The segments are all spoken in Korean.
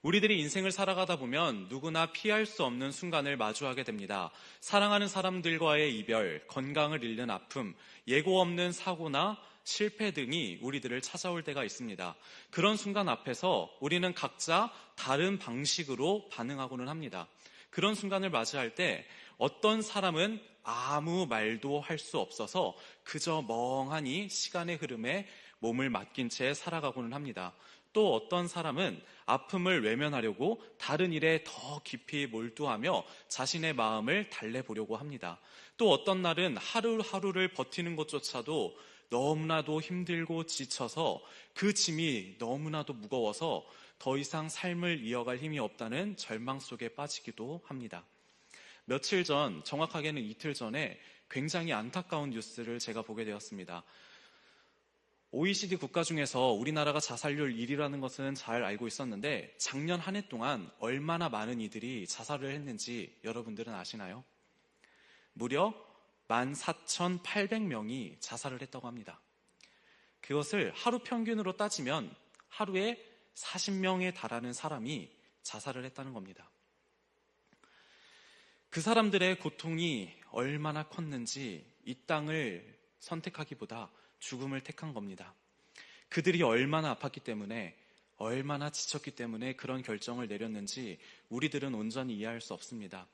우리들이 인생을 살아가다 보면 누구나 피할 수 없는 순간을 마주하게 됩니다. 사랑하는 사람들과의 이별, 건강을 잃는 아픔, 예고 없는 사고나 실패 등이 우리들을 찾아올 때가 있습니다. 그런 순간 앞에서 우리는 각자 다른 방식으로 반응하고는 합니다. 그런 순간을 맞이할 때 어떤 사람은 아무 말도 할 수 없어서 그저 멍하니 시간의 흐름에 몸을 맡긴 채 살아가고는 합니다. 또 어떤 사람은 아픔을 외면하려고 다른 일에 더 깊이 몰두하며 자신의 마음을 달래보려고 합니다. 또 어떤 날은 하루하루를 버티는 것조차도 너무나도 힘들고 지쳐서 그 짐이 너무나도 무거워서 더 이상 삶을 이어갈 힘이 없다는 절망 속에 빠지기도 합니다. 며칠 전, 정확하게는 이틀 전에 굉장히 안타까운 뉴스를 제가 보게 되었습니다. OECD 국가 중에서 우리나라가 자살률 1위라는 것은 잘 알고 있었는데 작년 한 해 동안 얼마나 많은 이들이 자살을 했는지 여러분들은 아시나요? 무려 14,800명이 자살을 했다고 합니다. 그것을 하루 평균으로 따지면 하루에 40명에 달하는 사람이 자살을 했다는 겁니다. 그 사람들의 고통이 얼마나 컸는지 이 땅을 선택하기보다 죽음을 택한 겁니다. 그들이 얼마나 아팠기 때문에, 얼마나 지쳤기 때문에 그런 결정을 내렸는지 우리들은 온전히 이해할 수 없습니다.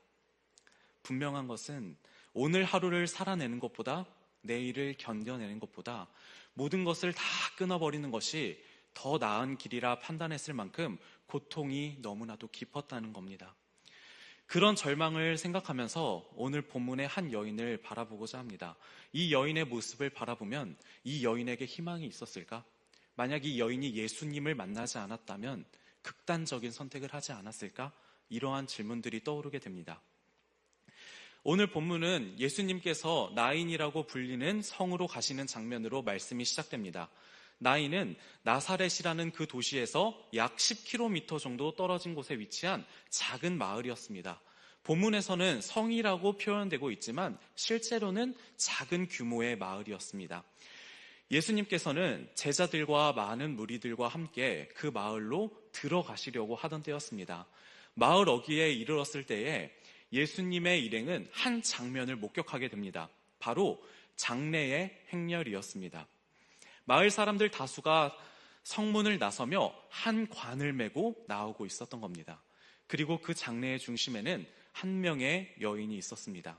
분명한 것은 오늘 하루를 살아내는 것보다, 내일을 견뎌내는 것보다 모든 것을 다 끊어버리는 것이 더 나은 길이라 판단했을 만큼 고통이 너무나도 깊었다는 겁니다. 그런 절망을 생각하면서 오늘 본문의 한 여인을 바라보고자 합니다. 이 여인의 모습을 바라보면 이 여인에게 희망이 있었을까? 만약 이 여인이 예수님을 만나지 않았다면 극단적인 선택을 하지 않았을까? 이러한 질문들이 떠오르게 됩니다. 오늘 본문은 예수님께서 나인이라고 불리는 성으로 가시는 장면으로 말씀이 시작됩니다. 나인은 나사렛이라는 그 도시에서 약 10km 정도 떨어진 곳에 위치한 작은 마을이었습니다. 본문에서는 성이라고 표현되고 있지만 실제로는 작은 규모의 마을이었습니다. 예수님께서는 제자들과 많은 무리들과 함께 그 마을로 들어가시려고 하던 때였습니다. 마을 어귀에 이르렀을 때에 예수님의 일행은 한 장면을 목격하게 됩니다. 바로 장례의 행렬이었습니다. 마을 사람들 다수가 성문을 나서며 한 관을 메고 나오고 있었던 겁니다. 그리고 그 장례의 중심에는 한 명의 여인이 있었습니다.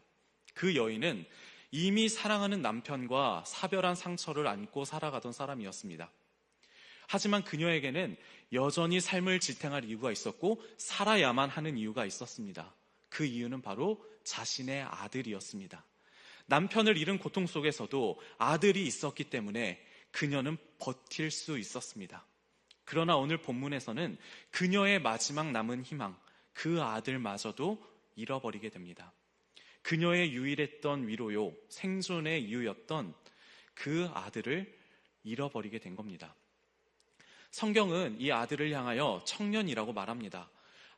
그 여인은 이미 사랑하는 남편과 사별한 상처를 안고 살아가던 사람이었습니다. 하지만 그녀에게는 여전히 삶을 지탱할 이유가 있었고 살아야만 하는 이유가 있었습니다. 그 이유는 바로 자신의 아들이었습니다. 남편을 잃은 고통 속에서도 아들이 있었기 때문에 그녀는 버틸 수 있었습니다. 그러나 오늘 본문에서는 그녀의 마지막 남은 희망, 그 아들마저도 잃어버리게 됩니다. 그녀의 유일했던 위로요, 생존의 이유였던 그 아들을 잃어버리게 된 겁니다. 성경은 이 아들을 향하여 청년이라고 말합니다.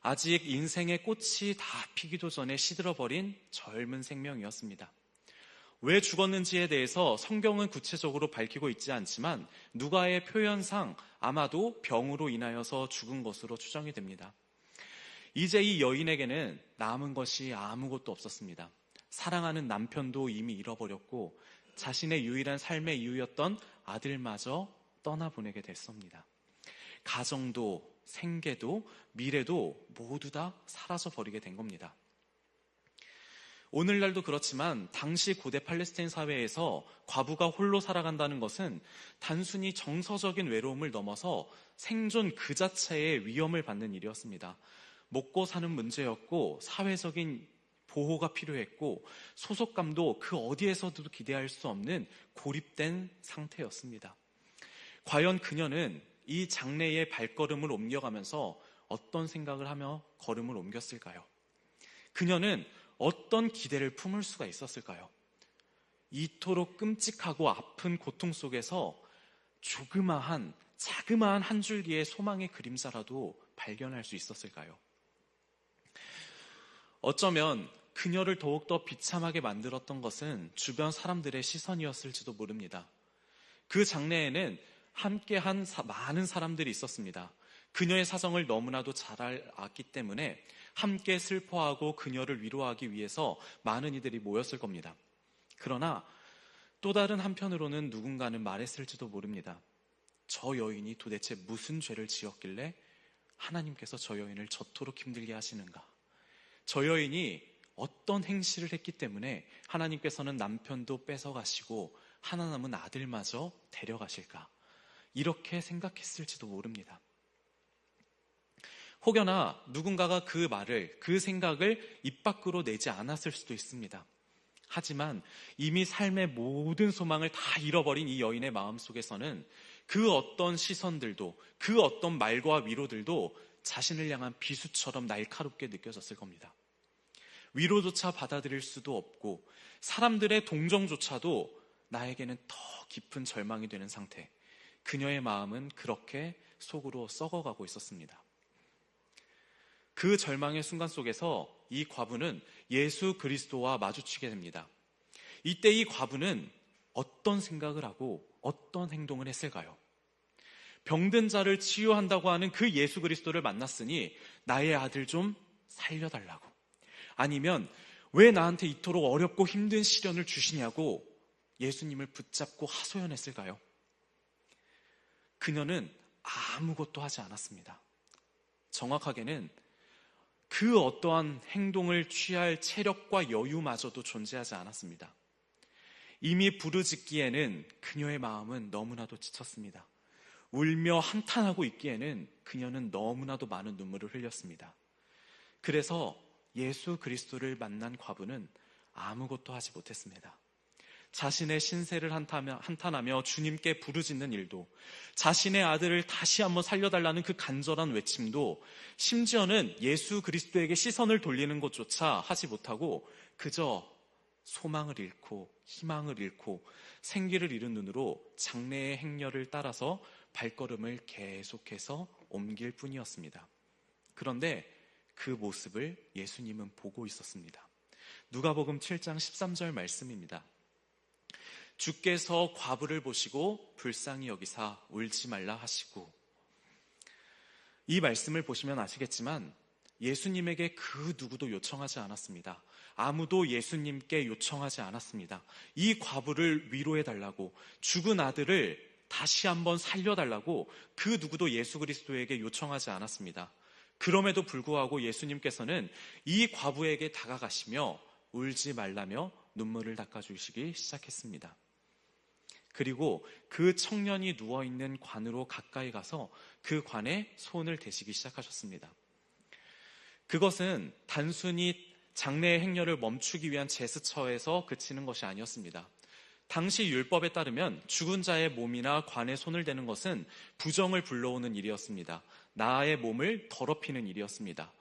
아직 인생의 꽃이 다 피기도 전에 시들어버린 젊은 생명이었습니다. 왜 죽었는지에 대해서 성경은 구체적으로 밝히고 있지 않지만 누가의 표현상 아마도 병으로 인하여서 죽은 것으로 추정이 됩니다. 이제 이 여인에게는 남은 것이 아무것도 없었습니다. 사랑하는 남편도 이미 잃어버렸고 자신의 유일한 삶의 이유였던 아들마저 떠나보내게 됐습니다. 가정도 생계도 미래도 모두 다 사라져버리게 된 겁니다. 오늘날도 그렇지만 당시 고대 팔레스타인 사회에서 과부가 홀로 살아간다는 것은 단순히 정서적인 외로움을 넘어서 생존 그 자체의 위험을 받는 일이었습니다. 먹고 사는 문제였고 사회적인 보호가 필요했고 소속감도 그 어디에서도 기대할 수 없는 고립된 상태였습니다. 과연 그녀는 이 장래의 발걸음을 옮겨가면서 어떤 생각을 하며 걸음을 옮겼을까요? 그녀는 어떤 기대를 품을 수가 있었을까요? 이토록 끔찍하고 아픈 고통 속에서 자그마한 한 줄기의 소망의 그림자라도 발견할 수 있었을까요? 어쩌면 그녀를 더욱더 비참하게 만들었던 것은 주변 사람들의 시선이었을지도 모릅니다. 그 장례에는 함께한 많은 사람들이 있었습니다. 그녀의 사정을 너무나도 잘 알았기 때문에 함께 슬퍼하고 그녀를 위로하기 위해서 많은 이들이 모였을 겁니다. 그러나 또 다른 한편으로는 누군가는 말했을지도 모릅니다. 저 여인이 도대체 무슨 죄를 지었길래 하나님께서 저 여인을 저토록 힘들게 하시는가? 저 여인이 어떤 행실을 했기 때문에 하나님께서는 남편도 뺏어가시고 하나 남은 아들마저 데려가실까? 이렇게 생각했을지도 모릅니다. 혹여나 누군가가 그 말을, 그 생각을 입 밖으로 내지 않았을 수도 있습니다. 하지만 이미 삶의 모든 소망을 다 잃어버린 이 여인의 마음속에서는 그 어떤 시선들도, 그 어떤 말과 위로들도 자신을 향한 비수처럼 날카롭게 느껴졌을 겁니다. 위로조차 받아들일 수도 없고 사람들의 동정조차도 나에게는 더 깊은 절망이 되는 상태. 그녀의 마음은 그렇게 속으로 썩어가고 있었습니다. 그 절망의 순간 속에서 이 과부는 예수 그리스도와 마주치게 됩니다. 이때 이 과부는 어떤 생각을 하고 어떤 행동을 했을까요? 병든 자를 치유한다고 하는 그 예수 그리스도를 만났으니 나의 아들 좀 살려달라고, 아니면 왜 나한테 이토록 어렵고 힘든 시련을 주시냐고 예수님을 붙잡고 하소연했을까요? 그녀는 아무것도 하지 않았습니다. 정확하게는 그 어떠한 행동을 취할 체력과 여유마저도 존재하지 않았습니다. 이미 부르짖기에는 그녀의 마음은 너무나도 지쳤습니다. 울며 한탄하고 있기에는 그녀는 너무나도 많은 눈물을 흘렸습니다. 그래서 예수 그리스도를 만난 과부는 아무것도 하지 못했습니다. 자신의 신세를 한탄하며 주님께 부르짖는 일도, 자신의 아들을 다시 한번 살려달라는 그 간절한 외침도, 심지어는 예수 그리스도에게 시선을 돌리는 것조차 하지 못하고 그저 소망을 잃고 희망을 잃고 생기를 잃은 눈으로 장래의 행렬을 따라서 발걸음을 계속해서 옮길 뿐이었습니다. 그런데 그 모습을 예수님은 보고 있었습니다. 누가복음 7장 13절 말씀입니다. 주께서 과부를 보시고 불쌍히 여기사 울지 말라 하시고. 이 말씀을 보시면 아시겠지만 예수님에게 그 누구도 요청하지 않았습니다. 아무도 예수님께 요청하지 않았습니다. 이 과부를 위로해달라고, 죽은 아들을 다시 한번 살려달라고 그 누구도 예수 그리스도에게 요청하지 않았습니다. 그럼에도 불구하고 예수님께서는 이 과부에게 다가가시며 울지 말라며 눈물을 닦아주시기 시작했습니다. 그리고 그 청년이 누워있는 관으로 가까이 가서 그 관에 손을 대시기 시작하셨습니다. 그것은 단순히 장래의 행렬을 멈추기 위한 제스처에서 그치는 것이 아니었습니다. 당시 율법에 따르면 죽은 자의 몸이나 관에 손을 대는 것은 부정을 불러오는 일이었습니다. 나의 몸을 더럽히는 일이었습니다.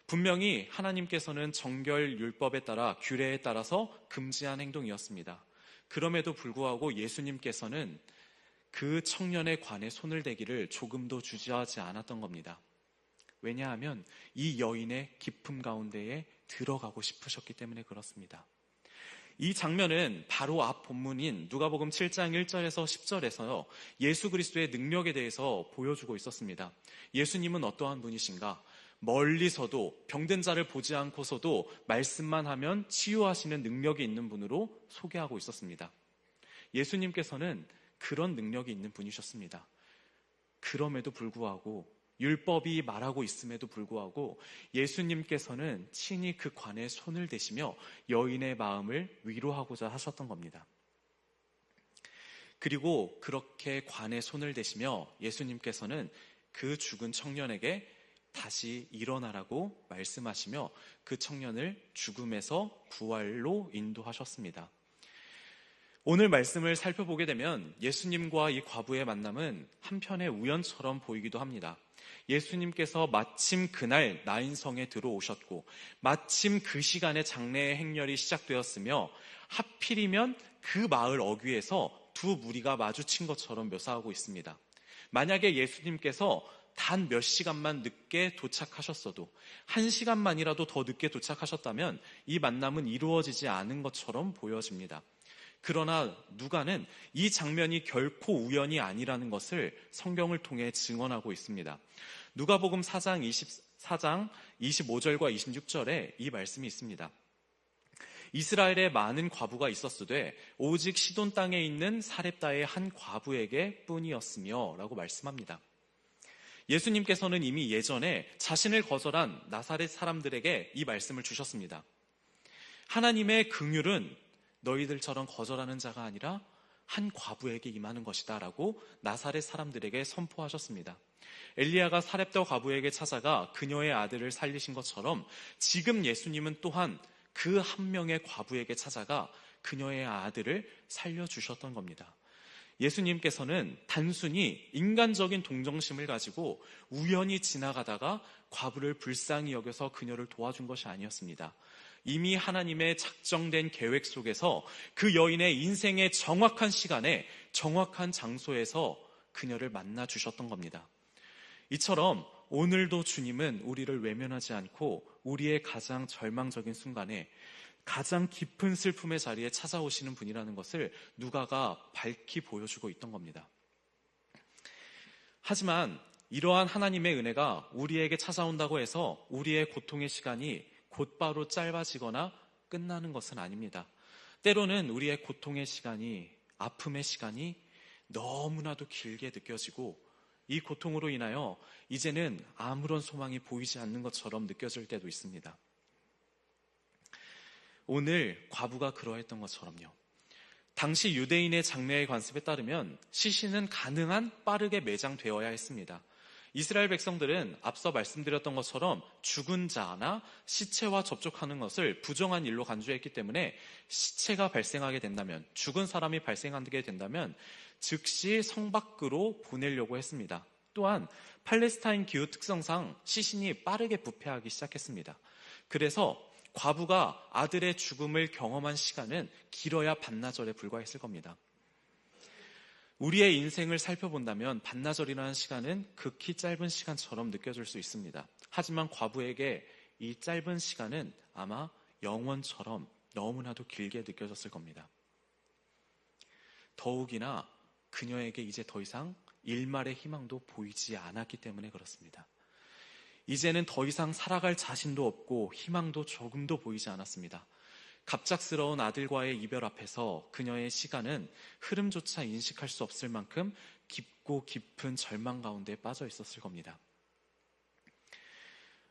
분명히 하나님께서는 정결 율법에 따라, 규례에 따라서 금지한 행동이었습니다. 그럼에도 불구하고 예수님께서는 그 청년의 관에 손을 대기를 조금도 주저하지 않았던 겁니다. 왜냐하면 이 여인의 기품 가운데에 들어가고 싶으셨기 때문에 그렇습니다. 이 장면은 바로 앞 본문인 누가복음 7장 1절에서 10절에서요, 예수 그리스도의 능력에 대해서 보여주고 있었습니다. 예수님은 어떠한 분이신가? 멀리서도, 병든 자를 보지 않고서도 말씀만 하면 치유하시는 능력이 있는 분으로 소개하고 있었습니다. 예수님께서는 그런 능력이 있는 분이셨습니다. 그럼에도 불구하고, 율법이 말하고 있음에도 불구하고 예수님께서는 친히 그 관에 손을 대시며 여인의 마음을 위로하고자 하셨던 겁니다. 그리고 그렇게 관에 손을 대시며 예수님께서는 그 죽은 청년에게 다시 일어나라고 말씀하시며 그 청년을 죽음에서 부활로 인도하셨습니다. 오늘 말씀을 살펴보게 되면 예수님과 이 과부의 만남은 한편의 우연처럼 보이기도 합니다. 예수님께서 마침 그날 나인성에 들어오셨고 마침 그 시간에 장래의 행렬이 시작되었으며 하필이면 그 마을 어귀에서 두 무리가 마주친 것처럼 묘사하고 있습니다. 만약에 예수님께서 단 몇 시간만 늦게 도착하셨어도, 한 시간만이라도 더 늦게 도착하셨다면 이 만남은 이루어지지 않은 것처럼 보여집니다. 그러나 누가는 이 장면이 결코 우연이 아니라는 것을 성경을 통해 증언하고 있습니다. 누가복음 4장 25절과 26절에 이 말씀이 있습니다. 이스라엘에 많은 과부가 있었으되 오직 시돈 땅에 있는 사렙다의 한 과부에게 뿐이었으며 라고 말씀합니다. 예수님께서는 이미 예전에 자신을 거절한 나사렛 사람들에게 이 말씀을 주셨습니다. 하나님의 긍휼은 너희들처럼 거절하는 자가 아니라 한 과부에게 임하는 것이다 라고 나사렛 사람들에게 선포하셨습니다. 엘리야가 사렙다 과부에게 찾아가 그녀의 아들을 살리신 것처럼 지금 예수님은 또한 그 한 명의 과부에게 찾아가 그녀의 아들을 살려주셨던 겁니다. 예수님께서는 단순히 인간적인 동정심을 가지고 우연히 지나가다가 과부를 불쌍히 여겨서 그녀를 도와준 것이 아니었습니다. 이미 하나님의 작정된 계획 속에서 그 여인의 인생의 정확한 시간에 정확한 장소에서 그녀를 만나 주셨던 겁니다. 이처럼 오늘도 주님은 우리를 외면하지 않고 우리의 가장 절망적인 순간에 가장 깊은 슬픔의 자리에 찾아오시는 분이라는 것을 누가가 밝히 보여주고 있던 겁니다. 하지만 이러한 하나님의 은혜가 우리에게 찾아온다고 해서 우리의 고통의 시간이 곧바로 짧아지거나 끝나는 것은 아닙니다. 때로는 우리의 고통의 시간이, 아픔의 시간이 너무나도 길게 느껴지고 이 고통으로 인하여 이제는 아무런 소망이 보이지 않는 것처럼 느껴질 때도 있습니다. 오늘 과부가 그러했던 것처럼요. 당시 유대인의 장례의 관습에 따르면 시신은 가능한 빠르게 매장되어야 했습니다. 이스라엘 백성들은 앞서 말씀드렸던 것처럼 죽은 자나 시체와 접촉하는 것을 부정한 일로 간주했기 때문에 시체가 발생하게 된다면, 죽은 사람이 발생하게 된다면 즉시 성 밖으로 보내려고 했습니다. 또한 팔레스타인 기후 특성상 시신이 빠르게 부패하기 시작했습니다. 그래서 과부가 아들의 죽음을 경험한 시간은 길어야 반나절에 불과했을 겁니다. 우리의 인생을 살펴본다면 반나절이라는 시간은 극히 짧은 시간처럼 느껴질 수 있습니다. 하지만 과부에게 이 짧은 시간은 아마 영원처럼 너무나도 길게 느껴졌을 겁니다. 더욱이나 그녀에게 이제 더 이상 일말의 희망도 보이지 않았기 때문에 그렇습니다. 이제는 더 이상 살아갈 자신도 없고 희망도 조금도 보이지 않았습니다. 갑작스러운 아들과의 이별 앞에서 그녀의 시간은 흐름조차 인식할 수 없을 만큼 깊고 깊은 절망 가운데 빠져 있었을 겁니다.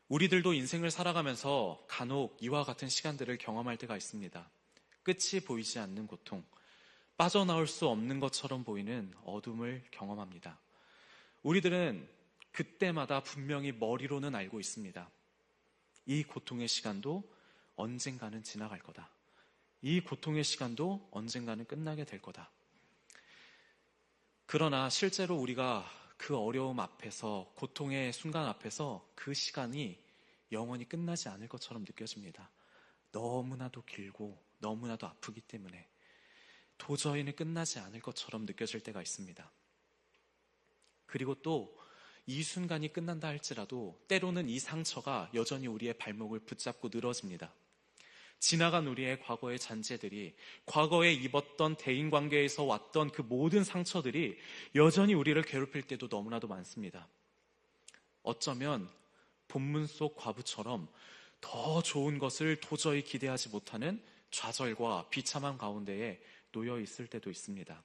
우리들도 인생을 살아가면서 간혹 이와 같은 시간들을 경험할 때가 있습니다. 끝이 보이지 않는 고통, 빠져나올 수 없는 것처럼 보이는 어둠을 경험합니다. 우리들은 그때마다 분명히 머리로는 알고 있습니다. 이 고통의 시간도 언젠가는 지나갈 거다. 이 고통의 시간도 언젠가는 끝나게 될 거다. 그러나 실제로 우리가 그 어려움 앞에서, 고통의 순간 앞에서 그 시간이 영원히 끝나지 않을 것처럼 느껴집니다. 너무나도 길고 너무나도 아프기 때문에 도저히는 끝나지 않을 것처럼 느껴질 때가 있습니다. 그리고 또 이 순간이 끝난다 할지라도 때로는 이 상처가 여전히 우리의 발목을 붙잡고 늘어집니다. 지나간 우리의 과거의 잔재들이, 과거에 입었던 대인관계에서 왔던 그 모든 상처들이 여전히 우리를 괴롭힐 때도 너무나도 많습니다. 어쩌면 본문 속 과부처럼 더 좋은 것을 도저히 기대하지 못하는 좌절과 비참한 가운데에 놓여 있을 때도 있습니다.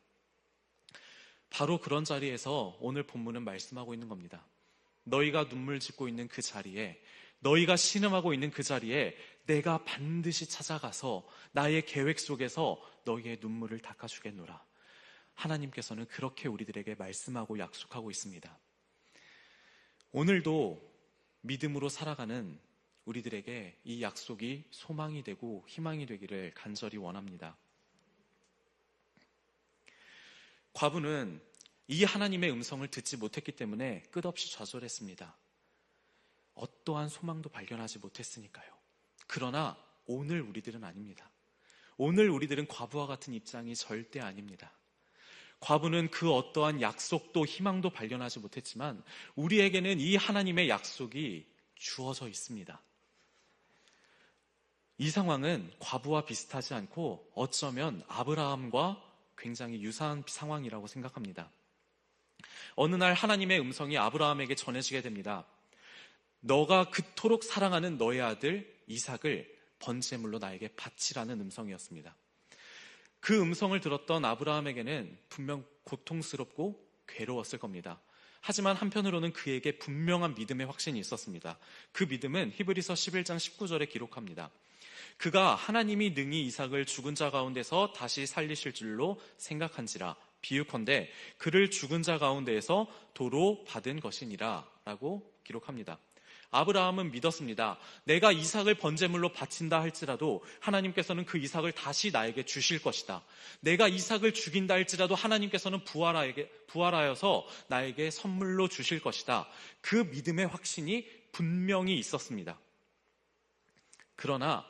바로 그런 자리에서 오늘 본문은 말씀하고 있는 겁니다. 너희가 눈물 짓고 있는 그 자리에, 너희가 신음하고 있는 그 자리에 내가 반드시 찾아가서 나의 계획 속에서 너희의 눈물을 닦아주겠노라. 하나님께서는 그렇게 우리들에게 말씀하고 약속하고 있습니다. 오늘도 믿음으로 살아가는 우리들에게 이 약속이 소망이 되고 희망이 되기를 간절히 원합니다. 과부는 이 하나님의 음성을 듣지 못했기 때문에 끝없이 좌절했습니다. 어떠한 소망도 발견하지 못했으니까요. 그러나 오늘 우리들은 아닙니다. 오늘 우리들은 과부와 같은 입장이 절대 아닙니다. 과부는 그 어떠한 약속도 희망도 발견하지 못했지만 우리에게는 이 하나님의 약속이 주어져 있습니다. 이 상황은 과부와 비슷하지 않고 어쩌면 아브라함과 굉장히 유사한 상황이라고 생각합니다. 어느 날 하나님의 음성이 아브라함에게 전해지게 됩니다. 너가 그토록 사랑하는 너의 아들 이삭을 번제물로 나에게 바치라는 음성이었습니다. 그 음성을 들었던 아브라함에게는 분명 고통스럽고 괴로웠을 겁니다. 하지만 한편으로는 그에게 분명한 믿음의 확신이 있었습니다. 그 믿음은 히브리서 11장 19절에 기록합니다. 그가 하나님이 능히 이삭을 죽은 자 가운데서 다시 살리실 줄로 생각한지라 비유컨대 그를 죽은 자 가운데에서 도로 받은 것이니라 라고 기록합니다. 아브라함은 믿었습니다. 내가 이삭을 번제물로 바친다 할지라도 하나님께서는 그 이삭을 다시 나에게 주실 것이다. 내가 이삭을 죽인다 할지라도 하나님께서는 부활하여서 나에게 선물로 주실 것이다. 그 믿음의 확신이 분명히 있었습니다. 그러나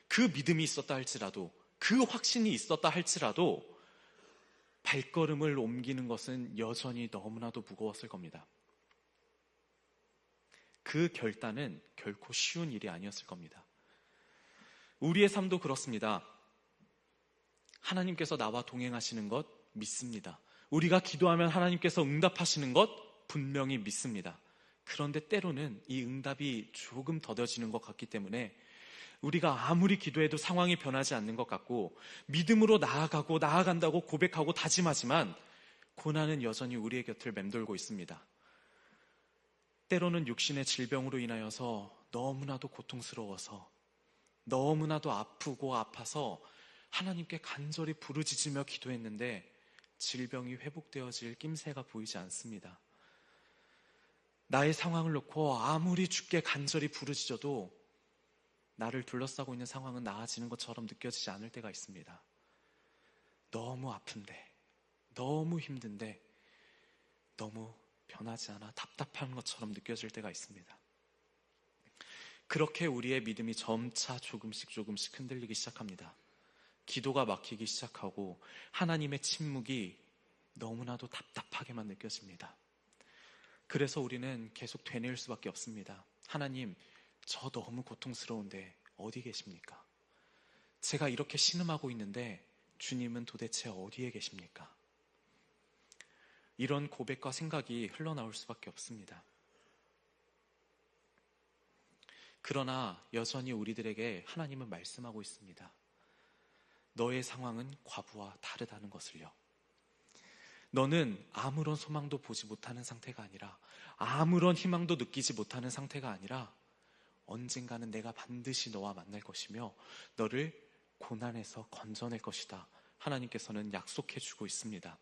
그 믿음이 있었다 할지라도, 그 확신이 있었다 할지라도 발걸음을 옮기는 것은 여전히 너무나도 무거웠을 겁니다. 그 결단은 결코 쉬운 일이 아니었을 겁니다. 우리의 삶도 그렇습니다. 하나님께서 나와 동행하시는 것 믿습니다. 우리가 기도하면 하나님께서 응답하시는 것 분명히 믿습니다. 그런데 때로는 이 응답이 조금 더뎌지는 것 같기 때문에 우리가 아무리 기도해도 상황이 변하지 않는 것 같고 믿음으로 나아간다고 고백하고 다짐하지만 고난은 여전히 우리의 곁을 맴돌고 있습니다. 때로는 육신의 질병으로 인하여서 너무나도 고통스러워서 너무나도 아프고 아파서 하나님께 간절히 부르짖으며 기도했는데 질병이 회복되어질 낌새가 보이지 않습니다. 나의 상황을 놓고 아무리 주께 간절히 부르짖어도 나를 둘러싸고 있는 상황은 나아지는 것처럼 느껴지지 않을 때가 있습니다. 너무 아픈데, 너무 힘든데, 너무 변하지 않아 답답한 것처럼 느껴질 때가 있습니다. 그렇게 우리의 믿음이 점차 조금씩 흔들리기 시작합니다. 기도가 막히기 시작하고 하나님의 침묵이 너무나도 답답하게만 느껴집니다. 그래서 우리는 계속 되뇌일 수밖에 없습니다. 하나님, 저 너무 고통스러운데 어디 계십니까? 제가 이렇게 신음하고 있는데 주님은 도대체 어디에 계십니까? 이런 고백과 생각이 흘러나올 수밖에 없습니다. 그러나 여전히 우리들에게 하나님은 말씀하고 있습니다. 너의 상황은 과부와 다르다는 것을요. 너는 아무런 소망도 보지 못하는 상태가 아니라, 아무런 희망도 느끼지 못하는 상태가 아니라 언젠가는 내가 반드시 너와 만날 것이며 너를 고난에서 건져낼 것이다. 하나님께서는 약속해 주고 있습니다.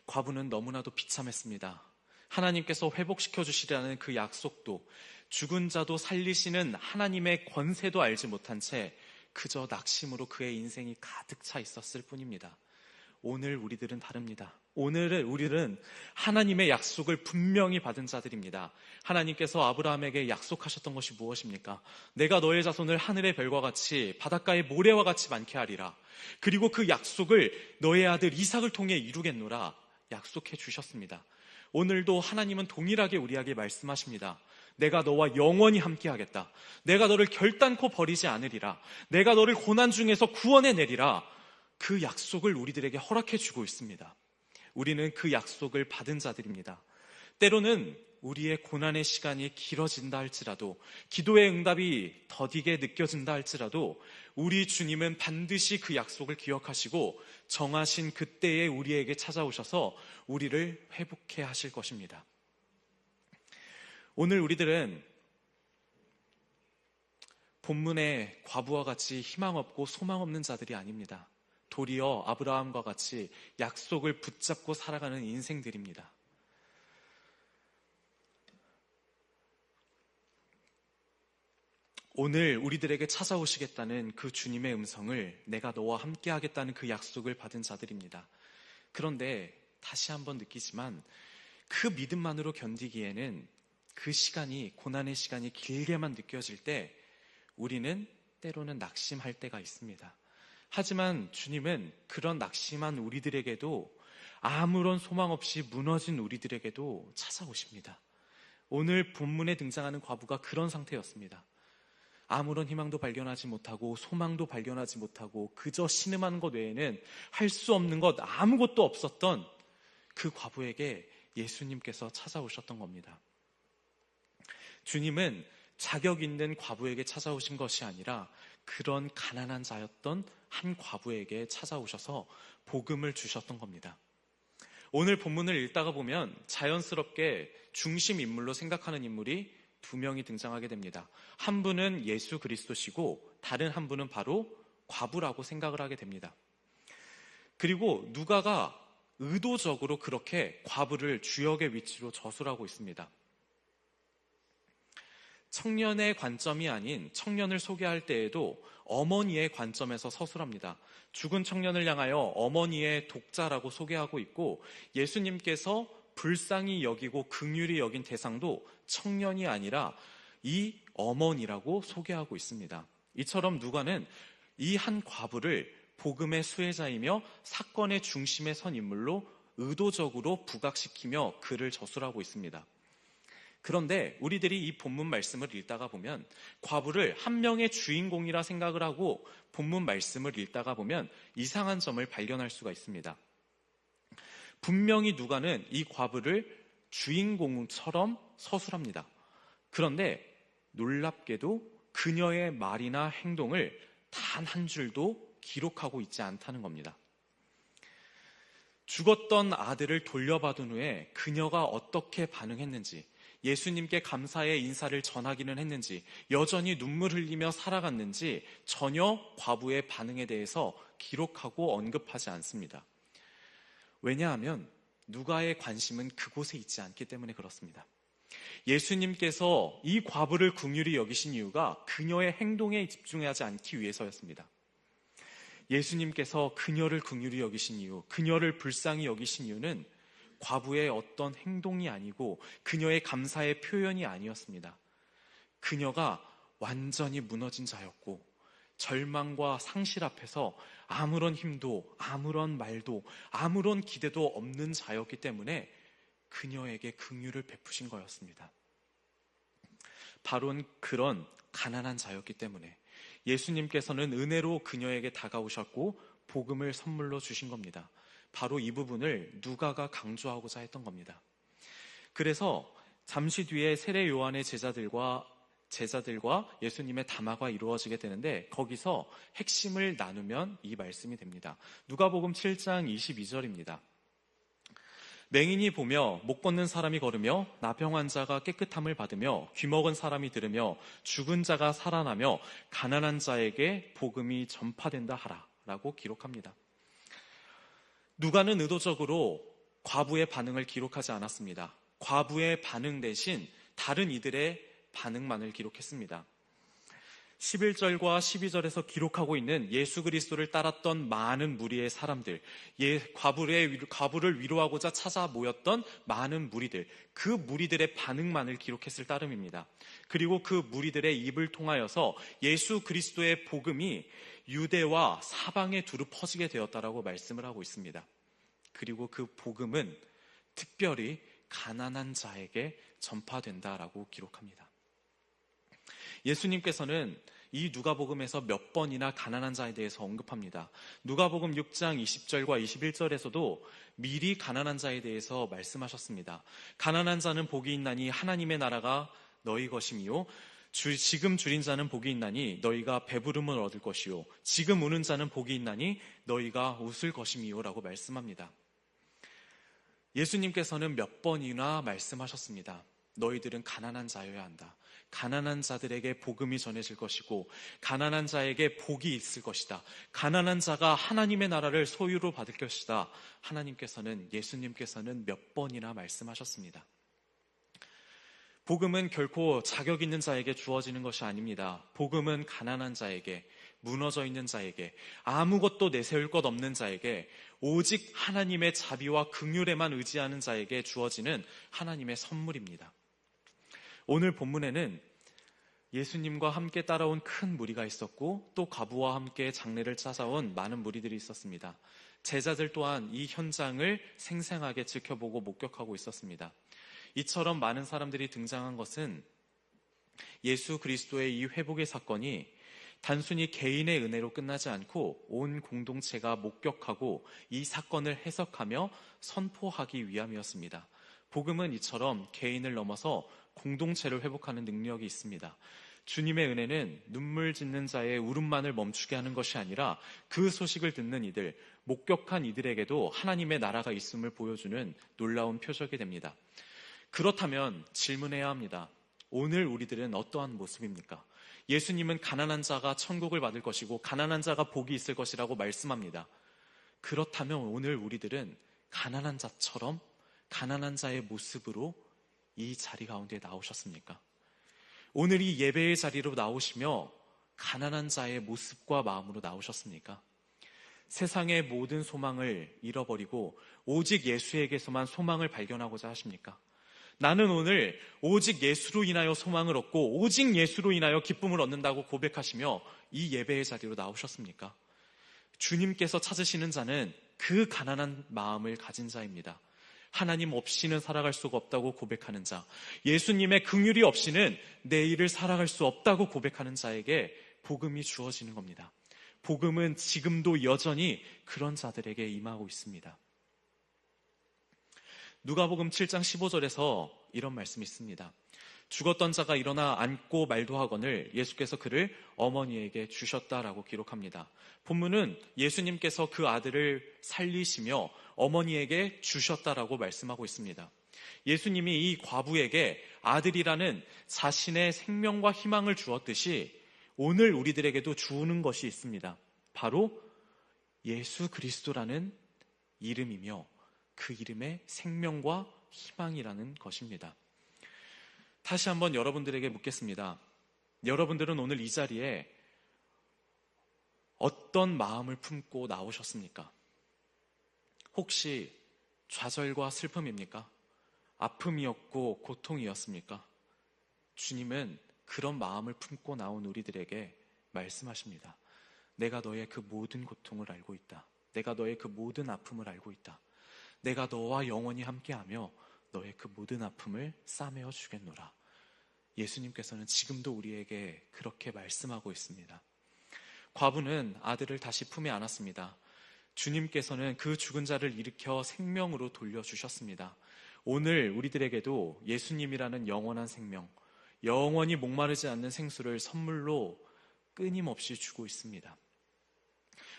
과부는 너무나도 비참했습니다. 하나님께서 회복시켜 주시라는 그 약속도, 죽은 자도 살리시는 하나님의 권세도 알지 못한 채 그저 낙심으로 그의 인생이 가득 차 있었을 뿐입니다. 오늘 우리들은 다릅니다. 오늘 우리는 하나님의 약속을 분명히 받은 자들입니다. 하나님께서 아브라함에게 약속하셨던 것이 무엇입니까? 내가 너의 자손을 하늘의 별과 같이 바닷가의 모래와 같이 많게 하리라. 그리고 그 약속을 너의 아들 이삭을 통해 이루겠노라 약속해 주셨습니다. 오늘도 하나님은 동일하게 우리에게 말씀하십니다. 내가 너와 영원히 함께하겠다. 내가 너를 결단코 버리지 않으리라. 내가 너를 고난 중에서 구원해내리라. 그 약속을 우리들에게 허락해 주고 있습니다. 우리는 그 약속을 받은 자들입니다. 때로는 우리의 고난의 시간이 길어진다 할지라도, 기도의 응답이 더디게 느껴진다 할지라도 우리 주님은 반드시 그 약속을 기억하시고 정하신 그때에 우리에게 찾아오셔서 우리를 회복해 하실 것입니다. 오늘 우리들은 본문의 과부와 같이 희망 없고 소망 없는 자들이 아닙니다. 도리어 아브라함과 같이 약속을 붙잡고 살아가는 인생들입니다. 오늘 우리들에게 찾아오시겠다는 그 주님의 음성을, 내가 너와 함께 하겠다는 그 약속을 받은 자들입니다. 그런데 다시 한번 느끼지만 그 믿음만으로 견디기에는 그 시간이, 고난의 시간이 길게만 느껴질 때 우리는 때로는 낙심할 때가 있습니다. 하지만 주님은 그런 낙심한 우리들에게도, 아무런 소망 없이 무너진 우리들에게도 찾아오십니다. 오늘 본문에 등장하는 과부가 그런 상태였습니다. 아무런 희망도 발견하지 못하고 소망도 발견하지 못하고 그저 신음하는 것 외에는 할 수 없는 것 아무것도 없었던 그 과부에게 예수님께서 찾아오셨던 겁니다. 주님은 자격 있는 과부에게 찾아오신 것이 아니라 그런 가난한 자였던 한 과부에게 찾아오셔서 복음을 주셨던 겁니다. 오늘 본문을 읽다가 보면 자연스럽게 중심 인물로 생각하는 인물이 두 명이 등장하게 됩니다. 한 분은 예수 그리스도시고 다른 한 분은 바로 과부라고 생각을 하게 됩니다. 그리고 누가가 의도적으로 그렇게 과부를 주역의 위치로 저술하고 있습니다. 청년의 관점이 아닌 청년을 소개할 때에도 어머니의 관점에서 서술합니다. 죽은 청년을 향하여 어머니의 독자라고 소개하고 있고, 예수님께서 불쌍히 여기고 긍휼히 여긴 대상도 청년이 아니라 이 어머니라고 소개하고 있습니다. 이처럼 누가는 이 한 과부를 복음의 수혜자이며 사건의 중심에 선 인물로 의도적으로 부각시키며 그를 저술하고 있습니다. 그런데 우리들이 이 본문 말씀을 읽다가 보면 과부를 한 명의 주인공이라 생각을 하고 본문 말씀을 읽다가 보면 이상한 점을 발견할 수가 있습니다. 분명히 누가는 이 과부를 주인공처럼 서술합니다. 그런데 놀랍게도 그녀의 말이나 행동을 단 한 줄도 기록하고 있지 않다는 겁니다. 죽었던 아들을 돌려받은 후에 그녀가 어떻게 반응했는지, 예수님께 감사의 인사를 전하기는 했는지, 여전히 눈물 흘리며 살아갔는지 전혀 과부의 반응에 대해서 기록하고 언급하지 않습니다. 왜냐하면 누가의 관심은 그곳에 있지 않기 때문에 그렇습니다. 예수님께서 이 과부를 긍휼히 여기신 이유가 그녀의 행동에 집중하지 않기 위해서였습니다. 예수님께서 그녀를 긍휼히 여기신 이유, 그녀를 불쌍히 여기신 이유는 과부의 어떤 행동이 아니고 그녀의 감사의 표현이 아니었습니다. 그녀가 완전히 무너진 자였고 절망과 상실 앞에서 아무런 힘도 아무런 말도 아무런 기대도 없는 자였기 때문에 그녀에게 긍휼을 베푸신 거였습니다. 바로 그런 가난한 자였기 때문에 예수님께서는 은혜로 그녀에게 다가오셨고 복음을 선물로 주신 겁니다. 바로 이 부분을 누가가 강조하고자 했던 겁니다. 그래서 잠시 뒤에 세례 요한의 제자들과 예수님의 담화가 이루어지게 되는데 거기서 핵심을 나누면 이 말씀이 됩니다. 누가복음 7장 22절입니다. 맹인이 보며 못 걷는 사람이 걸으며 나병 환자가 깨끗함을 받으며 귀먹은 사람이 들으며 죽은 자가 살아나며 가난한 자에게 복음이 전파된다 하라 라고 기록합니다. 누가는 의도적으로 과부의 반응을 기록하지 않았습니다. 과부의 반응 대신 다른 이들의 반응만을 기록했습니다. 11절과 12절에서 기록하고 있는 예수 그리스도를 따랐던 많은 무리의 사람들, 과부를 위로하고자 찾아 모였던 많은 무리들, 그 무리들의 반응만을 기록했을 따름입니다. 그리고 그 무리들의 입을 통하여서 예수 그리스도의 복음이 유대와 사방에 두루 퍼지게 되었다라고 말씀을 하고 있습니다. 그리고 그 복음은 특별히 가난한 자에게 전파된다라고 기록합니다. 예수님께서는 이 누가복음에서 몇 번이나 가난한 자에 대해서 언급합니다. 누가복음 6장 20절과 21절에서도 미리 가난한 자에 대해서 말씀하셨습니다. 가난한 자는 복이 있나니 하나님의 나라가 너희 것이며 지금 줄인 자는 복이 있나니 너희가 배부름을 얻을 것이요 지금 우는 자는 복이 있나니 너희가 웃을 것이며 라고 말씀합니다. 예수님께서는 몇 번이나 말씀하셨습니다. 너희들은 가난한 자여야 한다. 가난한 자들에게 복음이 전해질 것이고 가난한 자에게 복이 있을 것이다. 가난한 자가 하나님의 나라를 소유로 받을 것이다. 예수님께서는 몇 번이나 말씀하셨습니다. 복음은 결코 자격 있는 자에게 주어지는 것이 아닙니다. 복음은 가난한 자에게, 무너져 있는 자에게, 아무것도 내세울 것 없는 자에게, 오직 하나님의 자비와 긍휼에만 의지하는 자에게 주어지는 하나님의 선물입니다. 오늘 본문에는 예수님과 함께 따라온 큰 무리가 있었고 또 과부와 함께 장례를 찾아온 많은 무리들이 있었습니다. 제자들 또한 이 현장을 생생하게 지켜보고 목격하고 있었습니다. 이처럼 많은 사람들이 등장한 것은 예수 그리스도의 이 회복의 사건이 단순히 개인의 은혜로 끝나지 않고 온 공동체가 목격하고 이 사건을 해석하며 선포하기 위함이었습니다. 복음은 이처럼 개인을 넘어서 공동체를 회복하는 능력이 있습니다. 주님의 은혜는 눈물 짓는 자의 울음만을 멈추게 하는 것이 아니라 그 소식을 듣는 이들, 목격한 이들에게도 하나님의 나라가 있음을 보여주는 놀라운 표적이 됩니다. 그렇다면 질문해야 합니다. 오늘 우리들은 어떠한 모습입니까? 예수님은 가난한 자가 천국을 받을 것이고 가난한 자가 복이 있을 것이라고 말씀합니다. 그렇다면 오늘 우리들은 가난한 자처럼 가난한 자의 모습으로 이 자리 가운데 나오셨습니까? 오늘 이 예배의 자리로 나오시며 가난한 자의 모습과 마음으로 나오셨습니까? 세상의 모든 소망을 잃어버리고 오직 예수에게서만 소망을 발견하고자 하십니까? 나는 오늘 오직 예수로 인하여 소망을 얻고 오직 예수로 인하여 기쁨을 얻는다고 고백하시며 이 예배의 자리로 나오셨습니까? 주님께서 찾으시는 자는 그 가난한 마음을 가진 자입니다. 하나님 없이는 살아갈 수가 없다고 고백하는 자, 예수님의 긍휼이 없이는 내일을 살아갈 수 없다고 고백하는 자에게 복음이 주어지는 겁니다. 복음은 지금도 여전히 그런 자들에게 임하고 있습니다. 누가복음 7장 15절에서 이런 말씀이 있습니다. 죽었던 자가 일어나 앉고 말도 하거늘 예수께서 그를 어머니에게 주셨다라고 기록합니다. 본문은 예수님께서 그 아들을 살리시며 어머니에게 주셨다라고 말씀하고 있습니다. 예수님이 이 과부에게 아들이라는 자신의 생명과 희망을 주었듯이 오늘 우리들에게도 주는 것이 있습니다. 바로 예수 그리스도라는 이름이며 그 이름의 생명과 희망이라는 것입니다. 다시 한번 여러분들에게 묻겠습니다. 여러분들은 오늘 이 자리에 어떤 마음을 품고 나오셨습니까? 혹시 좌절과 슬픔입니까? 아픔이었고 고통이었습니까? 주님은 그런 마음을 품고 나온 우리들에게 말씀하십니다. 내가 너의 그 모든 고통을 알고 있다. 내가 너의 그 모든 아픔을 알고 있다. 내가 너와 영원히 함께하며 너의 그 모든 아픔을 싸매어 주겠노라. 예수님께서는 지금도 우리에게 그렇게 말씀하고 있습니다. 과부는 아들을 다시 품에 안았습니다. 주님께서는 그 죽은 자를 일으켜 생명으로 돌려주셨습니다. 오늘 우리들에게도 예수님이라는 영원한 생명, 영원히 목마르지 않는 생수를 선물로 끊임없이 주고 있습니다.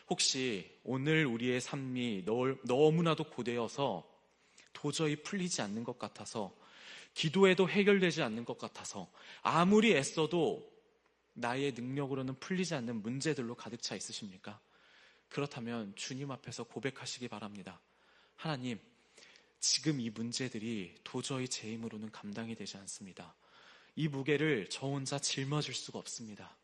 혹시 오늘 우리의 삶이 너무나도 고되어서 도저히 풀리지 않는 것 같아서, 기도해도 해결되지 않는 것 같아서, 아무리 애써도 나의 능력으로는 풀리지 않는 문제들로 가득 차 있으십니까? 그렇다면 주님 앞에서 고백하시기 바랍니다. 하나님, 지금 이 문제들이 도저히 제 힘으로는 감당이 되지 않습니다. 이 무게를 저 혼자 짊어질 수가 없습니다.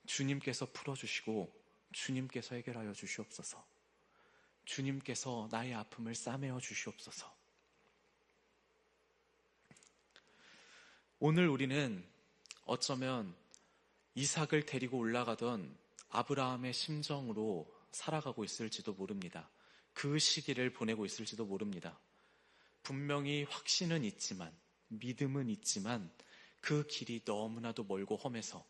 주님께서 풀어주시고 주님께서 해결하여 주시옵소서. 주님께서 나의 아픔을 싸매어 주시옵소서. 오늘 우리는 어쩌면 이삭을 데리고 올라가던 아브라함의 심정으로 살아가고 있을지도 모릅니다. 그 시기를 보내고 있을지도 모릅니다. 분명히 확신은 있지만, 믿음은 있지만 그 길이 너무나도 멀고 험해서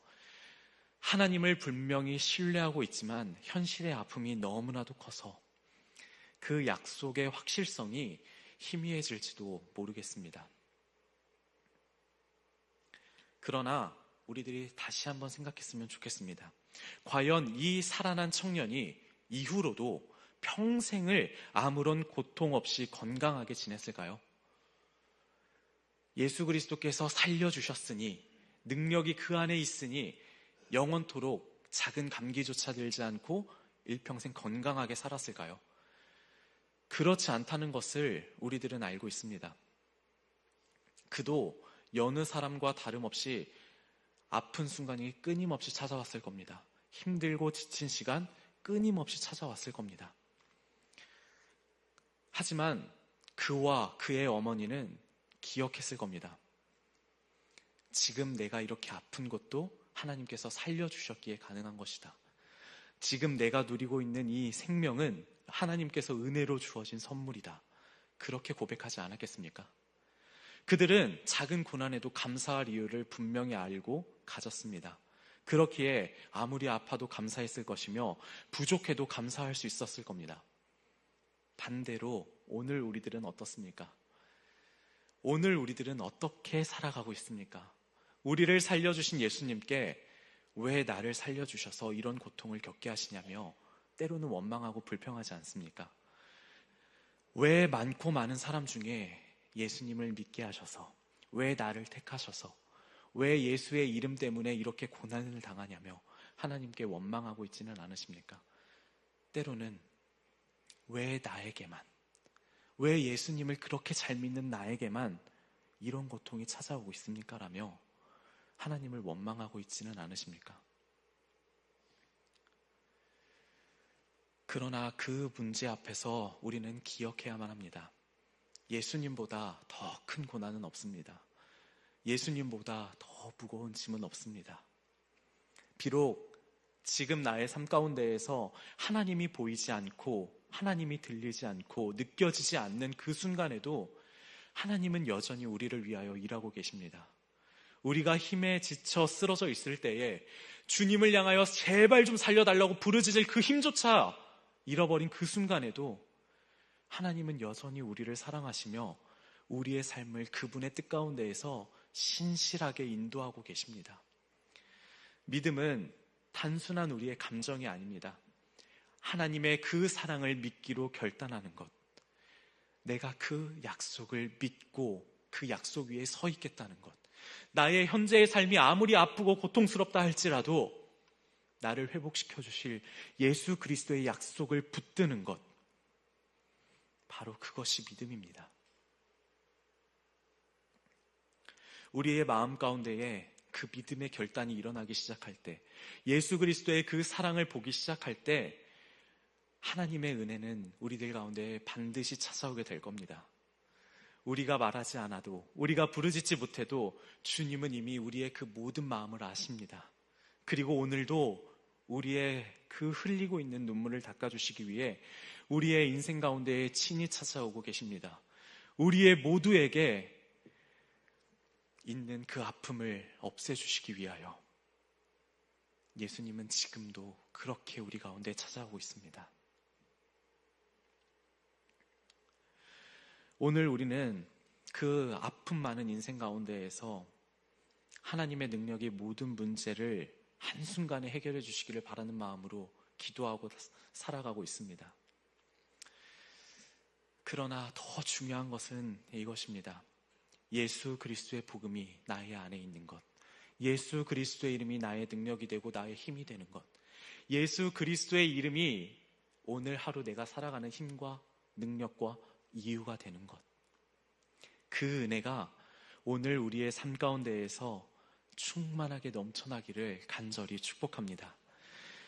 하나님을 분명히 신뢰하고 있지만 현실의 아픔이 너무나도 커서 그 약속의 확실성이 희미해질지도 모르겠습니다. 그러나 우리들이 다시 한번 생각했으면 좋겠습니다. 과연 이 살아난 청년이 이후로도 평생을 아무런 고통 없이 건강하게 지냈을까요? 예수 그리스도께서 살려주셨으니, 능력이 그 안에 있으니 영원토록 작은 감기조차 들지 않고 일평생 건강하게 살았을까요? 그렇지 않다는 것을 우리들은 알고 있습니다. 그도 여느 사람과 다름없이 아픈 순간이 끊임없이 찾아왔을 겁니다. 힘들고 지친 시간 끊임없이 찾아왔을 겁니다. 하지만 그와 그의 어머니는 기억했을 겁니다. 지금 내가 이렇게 아픈 것도 하나님께서 살려주셨기에 가능한 것이다. 지금 내가 누리고 있는 이 생명은 하나님께서 은혜로 주어진 선물이다. 그렇게 고백하지 않았겠습니까? 그들은 작은 고난에도 감사할 이유를 분명히 알고 가졌습니다. 그렇기에 아무리 아파도 감사했을 것이며 부족해도 감사할 수 있었을 겁니다. 반대로 오늘 우리들은 어떻습니까? 오늘 우리들은 어떻게 살아가고 있습니까? 우리를 살려주신 예수님께 왜 나를 살려주셔서 이런 고통을 겪게 하시냐며 때로는 원망하고 불평하지 않습니까? 왜 많고 많은 사람 중에 예수님을 믿게 하셔서, 왜 나를 택하셔서, 왜 예수의 이름 때문에 이렇게 고난을 당하냐며 하나님께 원망하고 있지는 않으십니까? 때로는 왜 나에게만, 왜 예수님을 그렇게 잘 믿는 나에게만 이런 고통이 찾아오고 있습니까? 라며 하나님을 원망하고 있지는 않으십니까? 그러나 그 문제 앞에서 우리는 기억해야만 합니다. 예수님보다 더 큰 고난은 없습니다. 예수님보다 더 무거운 짐은 없습니다. 비록 지금 나의 삶 가운데에서 하나님이 보이지 않고 하나님이 들리지 않고 느껴지지 않는 그 순간에도 하나님은 여전히 우리를 위하여 일하고 계십니다. 우리가 힘에 지쳐 쓰러져 있을 때에 주님을 향하여 제발 좀 살려달라고 부르짖을 그 힘조차 잃어버린 그 순간에도 하나님은 여전히 우리를 사랑하시며 우리의 삶을 그분의 뜻 가운데에서 신실하게 인도하고 계십니다. 믿음은 단순한 우리의 감정이 아닙니다. 하나님의 그 사랑을 믿기로 결단하는 것, 내가 그 약속을 믿고 그 약속 위에 서 있겠다는 것, 나의 현재의 삶이 아무리 아프고 고통스럽다 할지라도 나를 회복시켜 주실 예수 그리스도의 약속을 붙드는 것, 바로 그것이 믿음입니다. 우리의 마음 가운데에 그 믿음의 결단이 일어나기 시작할 때, 예수 그리스도의 그 사랑을 보기 시작할 때 하나님의 은혜는 우리들 가운데 반드시 찾아오게 될 겁니다. 우리가 말하지 않아도, 우리가 부르짖지 못해도 주님은 이미 우리의 그 모든 마음을 아십니다. 그리고 오늘도 우리의 그 흘리고 있는 눈물을 닦아주시기 위해 우리의 인생 가운데에 친히 찾아오고 계십니다. 우리의 모두에게 있는 그 아픔을 없애주시기 위하여 예수님은 지금도 그렇게 우리 가운데 찾아오고 있습니다. 오늘 우리는 그 아픔 많은 인생 가운데에서 하나님의 능력이 모든 문제를 한순간에 해결해 주시기를 바라는 마음으로 기도하고 살아가고 있습니다. 그러나 더 중요한 것은 이것입니다. 예수 그리스도의 복음이 나의 안에 있는 것, 예수 그리스도의 이름이 나의 능력이 되고 나의 힘이 되는 것, 예수 그리스도의 이름이 오늘 하루 내가 살아가는 힘과 능력과 이유가 되는 것, 그 은혜가 오늘 우리의 삶 가운데에서 충만하게 넘쳐나기를 간절히 축복합니다.